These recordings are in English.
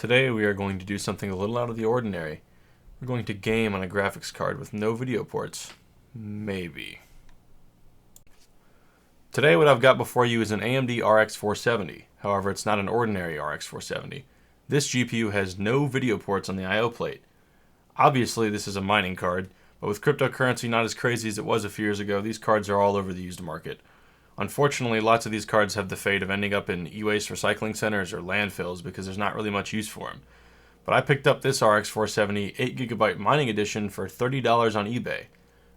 Today we are going to do something a little out of the ordinary. We're going to game on a graphics card with no video ports. Maybe. Today what I've got before you is an AMD RX 470. However, it's not an ordinary RX 470. This GPU has no video ports on the I/O plate. Obviously this is a mining card, but with cryptocurrency not as crazy as it was a few years ago, these cards are all over the used market. Unfortunately, lots of these cards have the fate of ending up in e-waste recycling centers or landfills because there's not really much use for them. But I picked up this RX 470 8GB mining edition for $30 on eBay.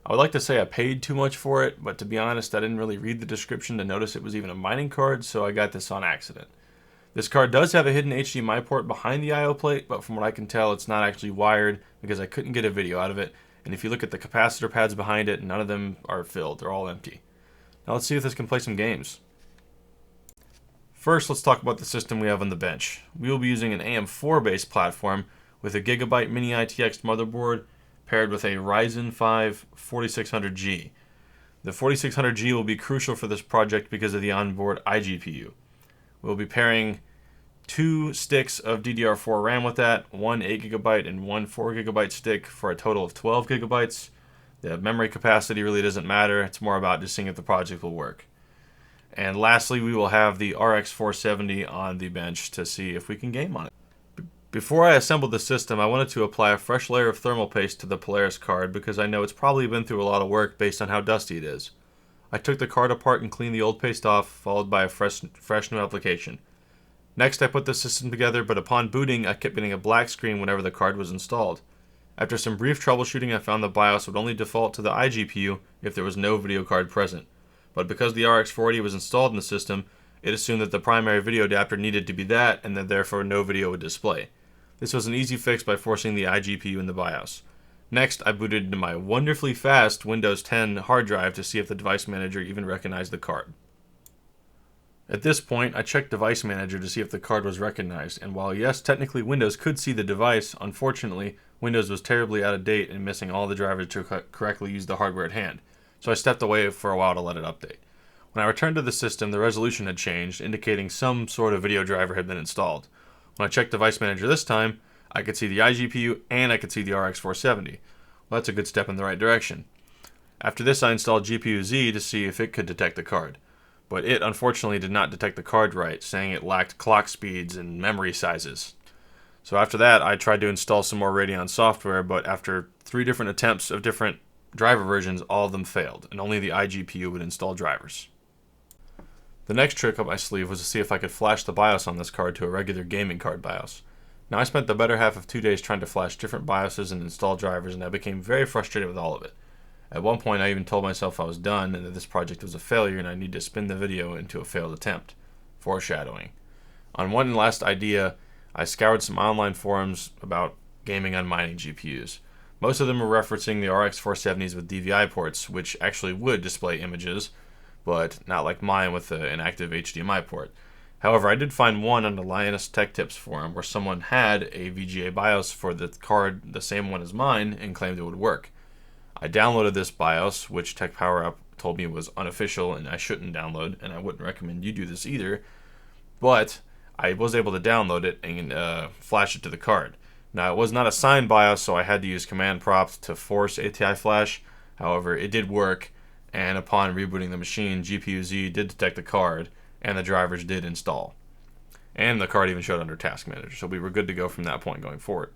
I would like to say I paid too much for it, but to be honest, I didn't really read the description to notice it was even a mining card, so I got this on accident. This card does have a hidden HDMI port behind the I/O plate, but from what I can tell, it's not actually wired because I couldn't get a video out of it. And if you look at the capacitor pads behind it, none of them are filled. They're all empty. Now let's see if this can play some games. First, let's talk about the system we have on the bench. We will be using an AM4 based platform with a Gigabyte Mini ITX motherboard paired with a Ryzen 5 4600G. The 4600G will be crucial for this project because of the onboard iGPU. We'll be pairing 2 sticks of DDR4 RAM with that, one 8GB and one 4GB stick for a total of 12GB. The memory capacity really doesn't matter. It's more about just seeing if the project will work. And lastly, we will have the RX 470 on the bench to see if we can game on it. Before I assembled the system, I wanted to apply a fresh layer of thermal paste to the Polaris card because I know it's probably been through a lot of work based on how dusty it is. I took the card apart and cleaned the old paste off, followed by a fresh new application. Next, I put the system together, but upon booting, I kept getting a black screen whenever the card was installed. After some brief troubleshooting, I found the BIOS would only default to the iGPU if there was no video card present. But because the RX 480 was installed in the system, it assumed that the primary video adapter needed to be that, and that therefore no video would display. This was an easy fix by forcing the iGPU in the BIOS. Next, I booted into my wonderfully fast Windows 10 hard drive to see if the device manager even recognized the card. At this point, I checked Device Manager to see if the card was recognized, and while yes, technically Windows could see the device, unfortunately, Windows was terribly out of date and missing all the drivers to correctly use the hardware at hand, so I stepped away for a while to let it update. When I returned to the system, the resolution had changed, indicating some sort of video driver had been installed. When I checked Device Manager this time, I could see the iGPU and I could see the RX 470. Well, that's a good step in the right direction. After this, I installed GPU-Z to see if it could detect the card. But it unfortunately did not detect the card right, saying it lacked clock speeds and memory sizes. So after that, I tried to install some more Radeon software, but after 3 different attempts of different driver versions, all of them failed, and only the iGPU would install drivers. The next trick up my sleeve was to see if I could flash the BIOS on this card to a regular gaming card BIOS. Now I spent the better half of 2 days trying to flash different BIOSes and install drivers, and I became very frustrated with all of it. At one point, I even told myself I was done and that this project was a failure and I need to spin the video into a failed attempt. Foreshadowing. On one last idea, I scoured some online forums about gaming on mining GPUs. Most of them were referencing the RX 470s with DVI ports, which actually would display images, but not like mine with an active HDMI port. However, I did find one on the Linus Tech Tips forum where someone had a VGA BIOS for the card, the same one as mine, and claimed it would work. I downloaded this BIOS, which Tech Power Up told me was unofficial and I shouldn't download, and I wouldn't recommend you do this either, but I was able to download it and flash it to the card. Now, it was not a signed BIOS, so I had to use command prompts to force ATI flash. However, it did work, and upon rebooting the machine, GPU-Z did detect the card, and the drivers did install. And the card even showed under Task Manager, so we were good to go from that point going forward.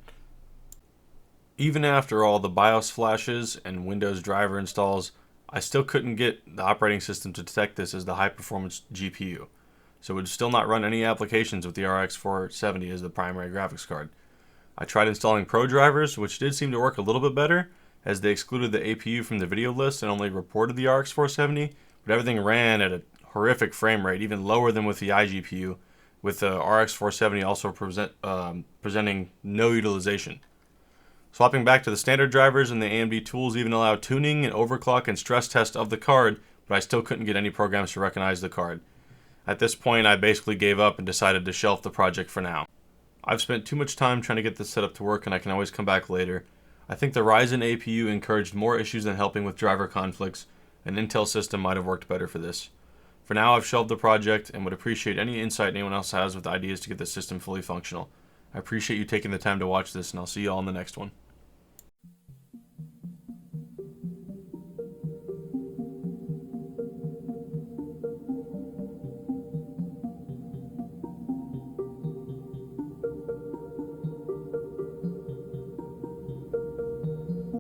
Even after all the BIOS flashes and Windows driver installs, I still couldn't get the operating system to detect this as the high-performance GPU, so it would still not run any applications with the RX 470 as the primary graphics card. I tried installing Pro drivers, which did seem to work a little bit better, as they excluded the APU from the video list and only reported the RX 470, but everything ran at a horrific frame rate, even lower than with the iGPU, with the RX 470 also presenting no utilization. Swapping back to the standard drivers and the AMD tools even allow tuning and overclock and stress test of the card, but I still couldn't get any programs to recognize the card. At this point, I basically gave up and decided to shelf the project for now. I've spent too much time trying to get this set up to work and I can always come back later. I think the Ryzen APU encouraged more issues than helping with driver conflicts. An Intel system might have worked better for this. For now, I've shelved the project and would appreciate any insight anyone else has with ideas to get the system fully functional. I appreciate you taking the time to watch this, and I'll see you all in the next one.